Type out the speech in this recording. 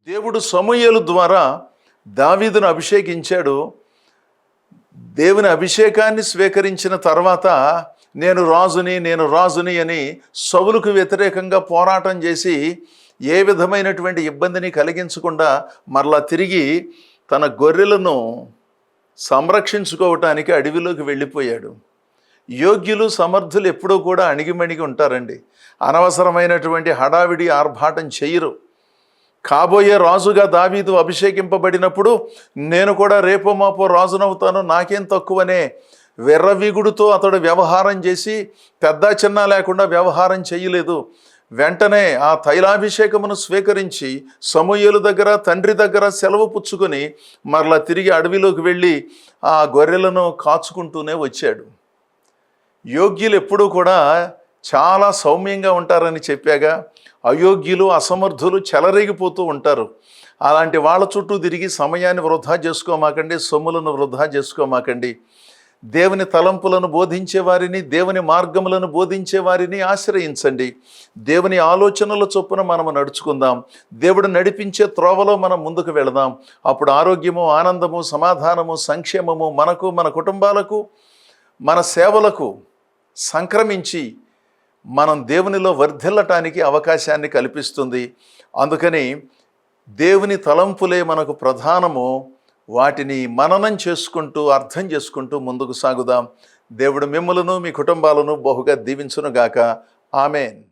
దేవుడు సమూయేలు ద్వారా దావీదును అభిషేకించాడు. దేవుని అభిషేకాన్ని స్వీకరించిన తర్వాత నేను రాజుని అని సౌలుకు వ్యతిరేకంగా పోరాటం చేసి ఏ విధమైనటువంటి ఇబ్బందిని కలిగించకుండా మరలా తిరిగి తన గొర్రెలను సంరక్షించుకోవటానికి అడవిలోకి వెళ్ళిపోయాడు. యోగ్యులు సమర్థులు ఎప్పుడూ కూడా అణిగిమణిగి ఉంటారండి. అనవసరమైనటువంటి హడావిడి ఆర్భాటం చేయరు. కాబోయే రాజుగా దావీదు అభిషేకింపబడినప్పుడు నేను కూడా రేపో మాపో రాజునవుతాను, నాకేం తక్కువనే వెర్రవీగుడుతో అతడు వ్యవహారం చేసి పెద్ద చిన్న లేకుండా వ్యవహారం చేయలేదు. వెంటనే ఆ తైలాభిషేకమును స్వీకరించి సమూయేలు దగ్గర తండ్రి దగ్గర సెలవు పుచ్చుకొని మరలా తిరిగి అడవిలోకి వెళ్ళి ఆ గొర్రెలను కాచుకుంటూనే వచ్చాడు. యోగ్యులు ఎప్పుడూ కూడా చాలా సౌమ్యంగా ఉంటారని చెప్పాగా. అయోగ్యులు అసమర్థులు చెలరేగిపోతూ ఉంటారు. అలాంటి వాళ్ళ చుట్టూ తిరిగి సమయాన్ని వృధా చేసుకోమాకండి, సొమ్ములను వృధా చేసుకోమాకండి. దేవుని తలంపులను బోధించే వారిని, దేవుని మార్గములను బోధించే వారిని ఆశ్రయించండి. దేవుని ఆలోచనల చొప్పున మనము నడుచుకుందాం. దేవుడు నడిపించే త్రోవలో మనం ముందుకు వెళదాం. అప్పుడు ఆరోగ్యము, ఆనందము, సమాధానము, సంక్షేమము మనకు, మన కుటుంబాలకు, మన సేవలకు సంక్రమించి మనం దేవునిలో వర్ధిల్లటానికి అవకాశాన్ని కల్పిస్తుంది. అందుకని దేవుని తలంపులే మనకు ప్రధానము. వాటిని మననం చేసుకుంటూ, అర్థం చేసుకుంటూ ముందుకు సాగుదాం. దేవుడు మిమ్మలను, మీ కుటుంబాలను బహుగా దీవించునుగాక. ఆమేన్.